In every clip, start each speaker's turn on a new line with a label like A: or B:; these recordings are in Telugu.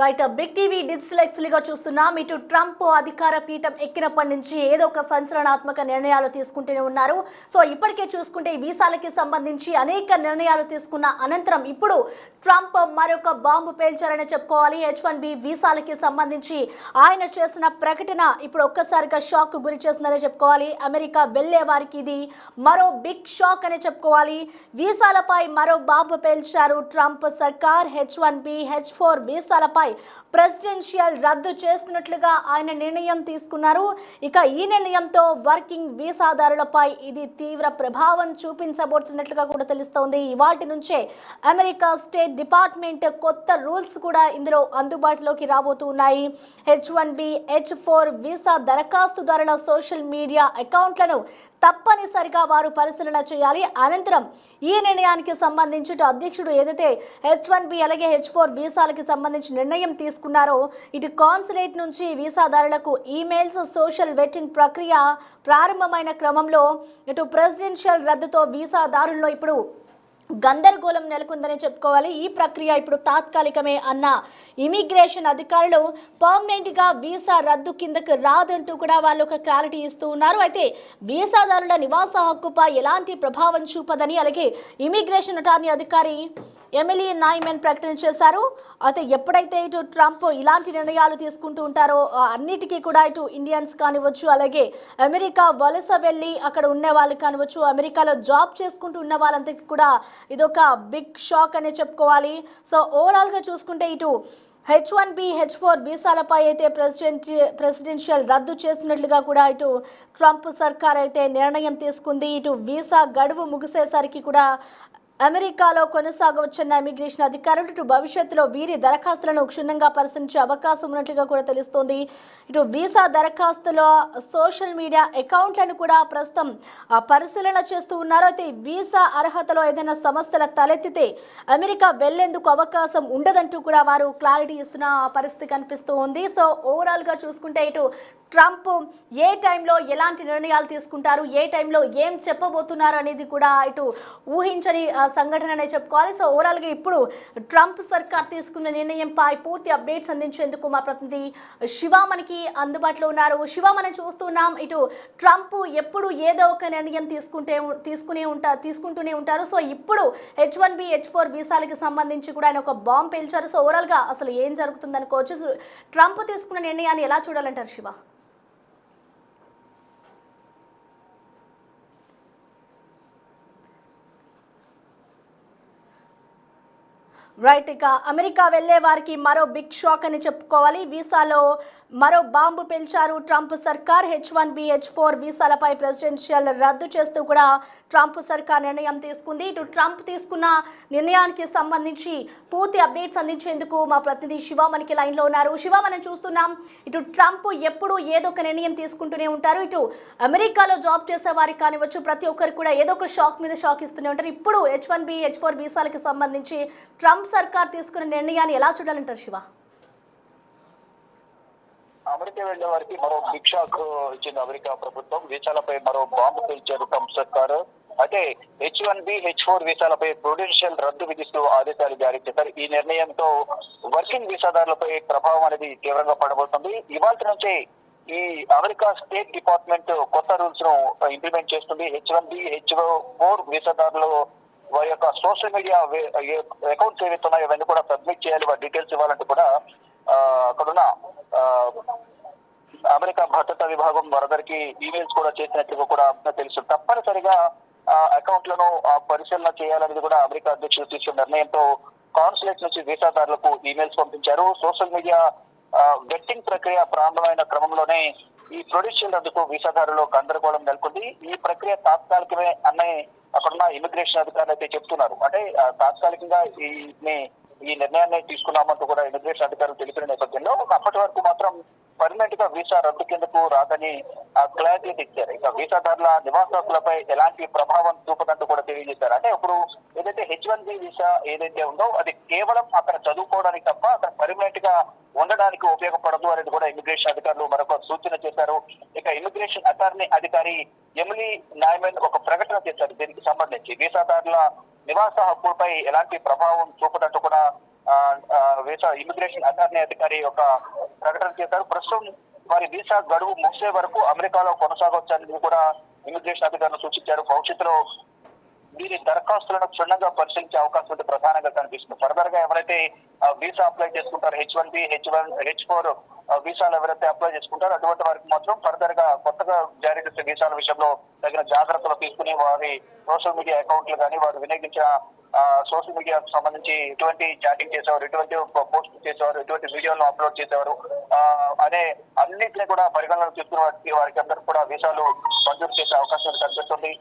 A: రైట్ బిగ్ టీవీ డిజిటల్ ఎక్స్లీగా చూస్తున్నాం. ఇటు ట్రంప్ అధికార పీఠం ఎక్కినప్పటి నుంచి ఏదో ఒక సంచలనాత్మక నిర్ణయాలు తీసుకుంటూనే ఉన్నారు. సో ఇప్పటికే చూసుకుంటే వీసాలకి సంబంధించి అనేక నిర్ణయాలు తీసుకున్న అనంతరం ఇప్పుడు ట్రంప్ మరొక బాంబు పేల్చారని చెప్పుకోవాలి. H1B వీసాలకి సంబంధించి ఆయన చేసిన ప్రకటన ఇప్పుడు ఒక్కసారిగా షాక్ గురి చేస్తుందని చెప్పుకోవాలి. అమెరికా వెళ్లే వారికి ఇది మరో బిగ్ షాక్ అని చెప్పుకోవాలి. వీసాలపై మరో బాంబు పేల్చారు ట్రంప్ సర్కార్. H1B H4 వీసాలపై ప్రెసిడెన్షియల్ రద్దు చేస్తున్నట్లుగా ఆయన నిర్ణయం తీసుకున్నారు. ఇక ఈ నిర్ణయంతో వర్కింగ్ వీసాదారులపై ఇది తీవ్ర ప్రభావం చూపించబోతున్నట్లుగా కూడా తెలుస్తోంది. ఇవాల్టి నుంచే అమెరికా స్టేట్ డిపార్ట్మెంట్ కొత్త రూల్స్ కూడా ఇందులో అందుబాటులోకి రాబోతున్నాయి. H1B H4 visa దరఖాస్తుదారుల social media అకౌంట్లను తప్పనిసరిగా వారు పరిశీలన చేయాలి. అనంతరం ఈ నిర్ణయానికి సంబంధించి అధ్యక్షుడు ఏదైతే H1B అలాగే H4 వీసాలకి సంబంధించి నిర్ణయం తీసుకున్నారో ఇటు కాన్సులేట్ నుంచి వీసాదారులకు ఈమెయిల్స్ సోషల్ వెట్టింగ్ ప్రక్రియ ప్రారంభమైన క్రమంలో ఇటు ప్రెసిడెన్షియల్ రద్దుతో వీసాదారుల్లో ఇప్పుడు గందరగోళం నెలకొందని చెప్పుకోవాలి. ఈ ప్రక్రియ ఇప్పుడు తాత్కాలికమే అన్న ఇమిగ్రేషన్ అధికారులు పర్మనెంట్గా వీసా రద్దు కిందకు రాదంటూ కూడా వాళ్ళు ఒక క్లారిటీ ఇస్తూ ఉన్నారు. అయితే వీసాదారుల నివాస హక్కుపై ఎలాంటి ప్రభావం చూపదని అలాగే ఇమిగ్రేషన్ అటార్నీ అధికారి ఎమిలీ నాయ్మెన్ ప్రకటన చేశారు. అయితే ఎప్పుడైతే ఇటు ట్రంప్ ఇలాంటి నిర్ణయాలు తీసుకుంటూ ఉంటారో అన్నిటికీ కూడా ఇటు ఇండియన్స్ కానివచ్చు అలాగే అమెరికా వలస వెళ్ళి అక్కడ ఉన్న వాళ్ళు కానివచ్చు అమెరికాలో జాబ్ చేసుకుంటూ ఉన్న వాళ్ళందరికీ కూడా ఇదొక బిగ్ షాక్ అనే చెప్పుకోవాలి. సో ఓవరాల్గా చూసుకుంటే ఇటు H1B H4 వీసాలపై అయితే ప్రెసిడెన్షియల్ రద్దు చేస్తున్నట్లుగా కూడా ఇటు ట్రంప్ సర్కార్ అయితే నిర్ణయం తీసుకుంది. ఇటు వీసా గడువు ముగిసేసరికి కూడా అమెరికాలో కొనసాగవచ్చన్న ఇమిగ్రేషన్ అధికారులు ఇటు భవిష్యత్తులో వీరి దరఖాస్తులను క్షుణ్ణంగా పరిశీలించే అవకాశం ఉన్నట్లుగా కూడా తెలుస్తోంది. ఇటు వీసా దరఖాస్తులో సోషల్ మీడియా అకౌంట్లను కూడా ప్రస్తుతం పరిశీలన చేస్తూ ఉన్నారు. అయితే వీసా అర్హతలో ఏదైనా సమస్యల తలెత్తితే అమెరికా వెళ్లేందుకు అవకాశం ఉండదంటూ కూడా వారు క్లారిటీ ఇస్తున్న పరిస్థితి కనిపిస్తూ ఉంది. సో ఓవరాల్గా చూసుకుంటే ఇటు ట్రంప్ ఏ టైంలో ఎలాంటి నిర్ణయాలు తీసుకుంటారు, ఏ టైంలో ఏం చెప్పబోతున్నారు అనేది కూడా ఇటు ఊహించని సంఘటన అనే చెప్పుకోవాలి. సో ఓవరాల్గా ఇప్పుడు ట్రంప్ సర్కార్ తీసుకున్న నిర్ణయంపై పూర్తి అప్డేట్స్ అందించేందుకు మా ప్రతినిధి శివ మనకి అందుబాటులో ఉన్నారు. శివ, మనం చూస్తున్నాం ఇటు ట్రంప్ ఎప్పుడు ఏదో ఒక నిర్ణయం తీసుకుంటూనే ఉంటారు. సో ఇప్పుడు H1B H4 వీసాలకి సంబంధించి కూడా ఆయన ఒక బాంబ్ పేల్చారు. సో ఓవరాల్గా అసలు ఏం జరుగుతుంది అనుకోవచ్చు, ట్రంప్ తీసుకున్న నిర్ణయాన్ని ఎలా చూడాలంటారు శివ? రైట్, ఇక అమెరికా వెళ్లే వారికి మరో బిగ్ షాక్ అని చెప్పుకోవాలి. వీసాలో మరో బాంబు పేల్చారు ట్రంప్ సర్కార్. H1B H4 వీసాలపై ప్రెసిడెన్షియల్ రద్దు చేస్తూ కూడా ట్రంప్ సర్కార్ నిర్ణయం తీసుకుంది. ఇటు ట్రంప్ తీసుకున్న నిర్ణయానికి సంబంధించి పూర్తి అప్డేట్స్ అందించేందుకు మా ప్రతినిధి శివ మనకి లైన్లో ఉన్నారు. శివ, మనం చూస్తున్నాం ఇటు ట్రంప్ ఎప్పుడు ఏదో ఒక నిర్ణయం తీసుకుంటూనే ఉంటారు. ఇటు అమెరికాలో జాబ్ చేసే వారికి కానివచ్చు ప్రతి ఒక్కరికి కూడా ఏదో ఒక షాక్ మీద షాక్ ఇస్తూనే ఉంటారు. ఇప్పుడు H1B H4 వీసాలకి సంబంధించి ట్రంప్ సర్కార్ తీసుకున్న నిర్ణయాన్ని ఎలా చూడాలంటారు శివ?
B: అమెరికా వెళ్లే వారికి మరో బిగ్ షాక్ ఇచ్చింది అమెరికా ప్రభుత్వం. వీసాలపై మరో బాంబు పేల్చారు ట్రంప్ సర్కారు. అయితే H1B H4 వీసాలపై ప్రుడెన్షియల్ రద్దు విధిస్తూ ఆదేశాలు జారీ చేశారు. ఈ నిర్ణయంతో వర్కింగ్ వీసాదారులపై ప్రభావం అనేది తీవ్రంగా పడబోతుంది. ఇవాళ నుంచే ఈ అమెరికా స్టేట్ డిపార్ట్మెంట్ కొత్త రూల్స్ ను ఇంప్లిమెంట్ చేస్తుంది. H1B H4 వీసాదారులు వారి యొక్క సోషల్ మీడియా అకౌంట్స్ ఏవైతే ఉన్నాయో ఇవన్నీ కూడా సబ్మిట్ చేయాలి, వారి డీటెయిల్స్ ఇవ్వాలంటూ కూడా అక్కడున్న అమెరికా భద్రతా విభాగం వారందరికీ ఈమెయిల్స్ కూడా చేసినట్లుగా కూడా తెలుసు. తప్పనిసరిగా అకౌంట్లను పరిశీలన చేయాలనేది కూడా అమెరికా అధ్యక్షులు తీసుకున్న నిర్ణయంతో కాన్సులేట్ నుంచి వీసాదారులకు ఈమెయిల్స్ పంపించారు. సోషల్ మీడియా వెట్టింగ్ ప్రక్రియ ప్రారంభమైన క్రమంలోనే ఈ ప్రొడెన్షియల్ రద్దుకు వీసాదారులు గందరగోళం నెలకొంది. ఈ ప్రక్రియ తాత్కాలికమే అనే అక్కడున్న ఇమిగ్రేషన్ అధికారులు అయితే చెప్తున్నారు. అంటే తాత్కాలికంగా ఈ నిర్ణయాన్ని తీసుకున్నామంటూ కూడా ఇమిగ్రేషన్ అధికారులు తెలిపిన నేపథ్యంలో అప్పటి వరకు మాత్రం పర్మనెంట్ గా వీసా రద్దు కిందకు రాదని క్లారిటీ ఇచ్చారు. ఇక వీసాదారుల నివాస హక్కులపై ఎలాంటి ప్రభావం చూపదంటూ కూడా తెలియజేశారు. అంటే ఇప్పుడు ఏదైతే H1B వీసా ఏదైతే ఉందో అది కేవలం అక్కడ చదువుకోవడానికి తప్ప అక్కడ పర్మనెంట్ గా ఉండడానికి ఉపయోగపడదు అనేది కూడా ఇమిగ్రేషన్ అధికారులు మరొక సూచన చేశారు. ఇక ఇమిగ్రేషన్ అటార్నీ అధికారి ఎమిలీ నాయ్మెన్ ఒక ప్రకటన చేశారు. దీనికి సంబంధించి వీసాదారుల నివాస హక్కులపై ఎలాంటి ప్రభావం చూపదంటూ కూడా వీసా ఇమిగ్రేషన్ అటార్నీ అధికారి ఒక ప్రకటన చేశారు. ప్రస్తుతం వారి వీసా గడువు ముగిసే వరకు అమెరికాలో కొనసాగవచ్చని కూడా ఇమిగ్రేషన్ అధికారులు సూచించారు. భవిష్యత్తులో వీరి దరఖాస్తులను క్షుణ్ణంగా పరిశీలించే అవకాశం అయితే ప్రధానంగా కనిపిస్తుంది. ఫర్దర్ గా ఎవరైతే వీసా అప్లై చేసుకుంటారో H1B, H4 వీసాలు ఎవరైతే అప్లై చేసుకుంటారో అటువంటి వారికి మాత్రం ఫర్దర్ గా కొత్తగా జారీ చేసే వీసాల విషయంలో తగిన జాగ్రత్తలు తీసుకుని వారి సోషల్ మీడియా అకౌంట్లు కానీ వారు వినియోగించిన సోషల్ మీడియాకు సంబంధించి ఎటువంటి చాటింగ్ చేసేవారు, ఎటువంటి పోస్ట్ చేసేవారు, ఎటువంటి వీడియోలను అప్లోడ్ చేసేవారు అనే అన్నింటినీ కూడా పరిగణనలో తీసుకున్న వారికి అందరూ కూడా వీసాలు మంజూరు చేసే అవకాశం కనిపిస్తుంది.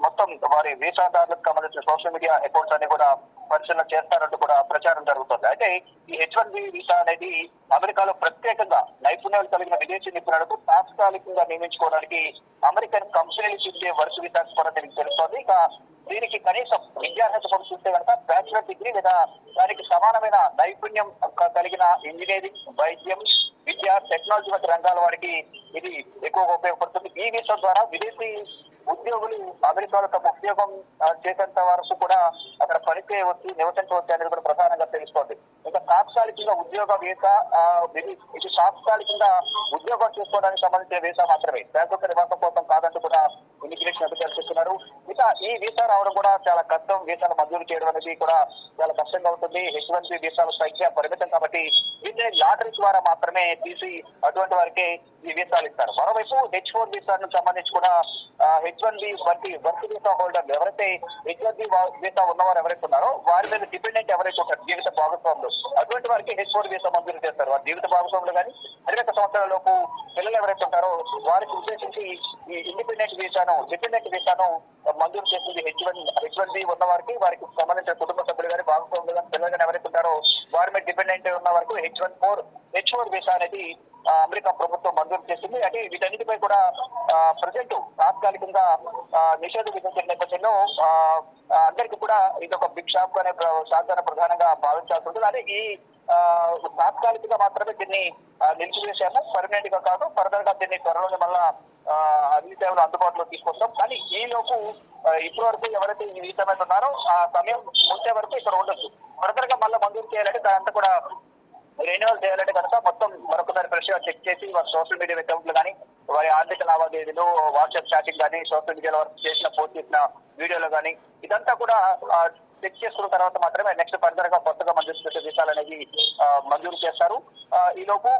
B: మొత్తం వారి వీసాదారులకు సంబంధించిన సోషల్ మీడియా అకౌంట్స్ అన్ని కూడా పరిశీలన చేస్తారంటూ కూడా ప్రచారం జరుగుతుంది. అయితే ఈ H1B వీసా అనేది అమెరికాలో ప్రత్యేకంగా నైపుణ్యాలు కలిగిన విదేశీ నిపుణులకు తాత్కాలికంగా నియమించుకోవడానికి అమెరికన్ కంపెనీలు ఇచ్చే వర్క్ వీసా కూడా దీనికి తెలుస్తోంది. ఇక దీనికి కనీసం విద్యార్హత కూడా చూస్తే కనుక బ్యాచిలర్ డిగ్రీ లేదా దానికి సమానమైన నైపుణ్యం కలిగిన ఇంజనీరింగ్, వైద్యం, విద్య, టెక్నాలజీ వంటి రంగాల వారికి ఇది ఎక్కువగా ఉపయోగపడుతుంది. ఈ వీసా ద్వారా విదేశీ ఉద్యోగులు అమెరికాలో తమ ఉద్యోగం చేసేంత వరకు కూడా అక్కడ పనిచేయవచ్చు, నివసించవచ్చు అనేది కూడా ప్రధానంగా తెలుస్తోంది. ఇంకా తాత్కాలికంగా ఉద్యోగ వీసా ఇది తాత్కాలికంగా ఉద్యోగం చేసుకోవడానికి సంబంధించిన వీసా మాత్రమే, శాశ్వత నివాసం కోసం కాదంటూ కూడా ఇమిగ్రేషన్ అధికారులు చెప్తున్నారు. ఇక ఈ వీసా రావడం కూడా చాలా కష్టం. వీసాలు మంజూరు చేయడం అనేది కూడా చాలా కష్టంగా ఉంటుంది. H1B వీసాల సంఖ్య పరిమితం కాబట్టి వీటిని లాటరీ ద్వారా మాత్రమే తీసి అటువంటి వారికి ఈ వీసాలు ఇస్తారు. మరోవైపు H4 వీసాకు సంబంధించి కూడా H1B వర్క్ వీసా హోల్డర్లు ఎవరైతే H1B వీసా ఉన్నవారు ఎవరైతే ఉన్నారో వారి మీద డిపెండెంట్ ఎవరైతే ఉంటారు జీవిత భాగస్వాములు, అటువంటి వారికి H4 వీసా మంజూరు చేస్తారు. వారి జీవిత భాగస్వాములు కానీ 12 సంవత్సరాల లోపు పిల్లలు ఎవరైతే ఉంటారో వారికి ఉద్దేశించి ఈ డిపెండెంట్ వీసాను మంజూరు చేసింది. H1B ఉన్న వారికి సంబంధించిన కుటుంబ సభ్యులు కానీ భాగస్వాములు కానీ పిల్లలు కానీ ఎవరైతే ఉంటారో వారి మీద డిపెండెంట్ ఉన్న వరకు H4 వీసా అనేది అమెరికా ప్రభుత్వం మంజూరు చేసింది. అంటే వీటన్నిటిపై కూడా ప్రజెంట్ తాత్కాలికంగా నిషేధం విధించిన నేపథ్యంలో అందరికీ కూడా ఇది ఒక బిగ్ షాక్ అనే ప్రధానంగా భావించాల్సి ఉంటుంది. అదే ఈ తాత్కాలికంగా మాత్రమే దీన్ని నిలిచివేశాము, పర్మనెంట్ గా కాదు. ఫర్దర్ గా దీన్ని త్వరలోనే మళ్ళా అన్ని సేవలు అందుబాటులో తీసుకొస్తాం. కానీ ఈ లోపు ఇప్పటి వరకు ఎవరైతే ఈ వీసా మీద ఉన్నారో ఆ సమయం వచ్చే వరకు ఇక్కడ ఉండొచ్చు. ఫర్దర్ గా మళ్ళీ మంజూరు చేయాలంటే దాంతో కూడా రెన్యువల్ చేయాలంటే కనుక మొత్తం మరొకసారి ఫ్రెష్ గా చెక్ చేసి వారి సోషల్ మీడియా అకౌంట్లు కానీ వారి ఆర్థిక లావాదేవీలు, వాట్సాప్ చాటింగ్ కానీ, సోషల్ మీడియాలో వర్క్ చేసిన పోస్ట్ చేసిన వీడియోలు కానీ ఇదంతా కూడా చెక్ చేసుకున్న తర్వాత మాత్రమే నెక్స్ట్ ఫర్దర్ గా కొత్తగా మంజూరు చేసే వీసాలు అనేది మంజూరు చేస్తారు. ఈ లోపు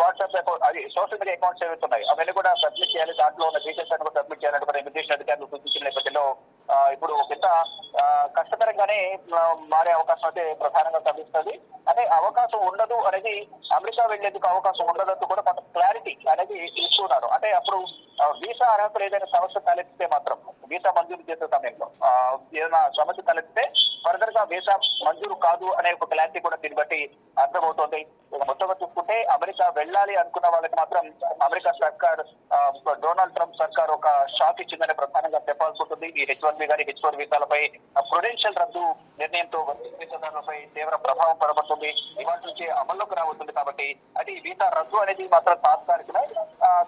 B: వాట్సాప్ అది సోషల్ మీడియా అకౌంట్స్ ఏవైతే ఉన్నాయి అవన్నీ కూడా సబ్మిట్ చేయాలి. దాంట్లో ఉన్న డీటెయిల్స్ అన్ని కూడా సబ్మిట్ చేయాలని కూడా ఇమిగ్రేషన్ అధికారులు సూచించిన నేపథ్యంలో ఇప్పుడు ఇంత కష్టతరంగానే మారే అవకాశం అయితే ప్రధానంగా కనిపిస్తుంది. అదే అవకాశం ఉండదు అనేది అమెరికా వెళ్లేందుకు అవకాశం ఉండదంటూ కూడా కొంత క్లారిటీ అనేది ఇస్తున్నారు. అంటే అప్పుడు వీసా అర్హతలు ఏదైనా సమస్య తలెత్తితే మాత్రం వీసా మంజూరు చేసే సమయంలో ఏదైనా సమస్య తలెత్తితే ఫర్దర్ గా వీసా మంజూరు కాదు అనే ఒక క్లారిటీ కూడా దీన్ని బట్టి అర్థమవుతోంది. మొత్తంగా చూసుకుంటే అమెరికా వెళ్ళాలి అనుకున్న వాళ్ళకి మాత్రం అమెరికా సర్కార్ డొనాల్డ్ ట్రంప్ సర్కార్ ఒక షాక్ ఇచ్చిందని ప్రధానంగా చెప్పాల్సి ఉంటుంది. ఈ H1B కానీ H4 వీసాలపై ప్రొడెన్షియల్ రద్దు నిర్ణయంతో వీసాదారులపై తీవ్ర ప్రభావం పడబడుతుంది. ఇవాళ నుంచి అమల్లోకి రాబోతుంది. కాబట్టి అది వీసా రద్దు అనేది మాత్రం తాత్కాలికమే.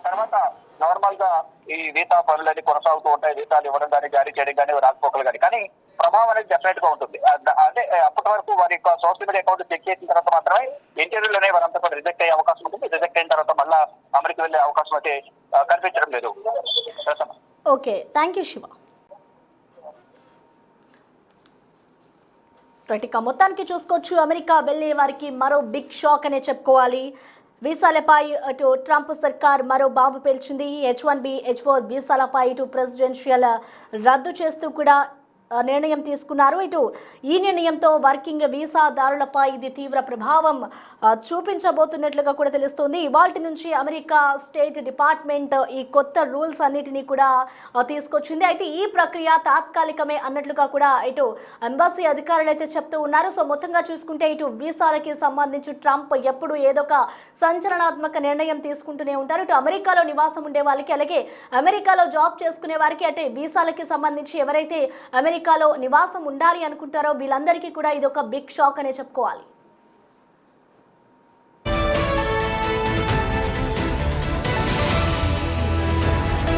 B: తర్వాత నార్మల్ గా ఈ వీసా పనులన్నీ కొనసాగుతూ ఉంటాయి. వీసాలు ఇవ్వడం కానీ, జారీ చేయడం కానీ, రాకపోకలు కానీ ప్రభావం అనేది డెఫినెట్ గా ఉంటుంది. అంటే అప్పటి వరకు వారి యొక్క సోషల్ మీడియా అకౌంట్ చెక్ చేసిన తర్వాత మాత్రమే ఇంటర్వ్యూలోనే వారంతా కూడా రిజెక్ట్ అయ్యే అవకాశం ఉంటుంది. రిజెక్ట్ అయిన తర్వాత మళ్ళా అమెరికా వెళ్లే అవకాశం అయితే కనిపించడం లేదు.
A: Okay, thank you Shiva. ఇక మొత్తానికి చూసుకోవచ్చు, అమెరికా వెళ్ళే వారికి మరో బిగ్ షాక్ అనే చెప్పుకోవాలి. వీసాలపై అటు ట్రంప్ సర్కార్ మరో బాంబు పేల్చింది. H1B, H4 వీసాలపై ఇటు ప్రెసిడెన్షియల్ రద్దు చేస్తూ కూడా నిర్ణయం తీసుకున్నారు. ఇటు ఈ నిర్ణయంతో వర్కింగ్ వీసాదారులపై ఇది తీవ్ర ప్రభావం చూపించబోతున్నట్లుగా కూడా తెలుస్తుంది. ఇవాల్టి నుంచి అమెరికా స్టేట్ డిపార్ట్మెంట్ ఈ కొత్త రూల్స్ అన్నిటినీ కూడా తీసుకొచ్చింది. అయితే ఈ ప్రక్రియ తాత్కాలికమే అన్నట్లుగా కూడా ఇటు ఎంబసీ అధికారులు అయితే చెప్తూ ఉన్నారు. సో మొత్తంగా చూసుకుంటే ఇటు వీసాలకి సంబంధించి ట్రంప్ ఎప్పుడు ఏదో ఒక సంచలనాత్మక నిర్ణయం తీసుకుంటూనే ఉంటారు. ఇటు అమెరికాలో నివాసం ఉండే వాళ్ళకి, అలాగే అమెరికాలో జాబ్ చేసుకునే వారికి, అంటే వీసాలకి సంబంధించి ఎవరైతే అమెరికాలో నివాసం ఉండాలి అనుకుంటారో వీళ్ళందరికీ కూడా ఇది ఒక బిగ్ షాక్ అనే చెప్పుకోవాలి.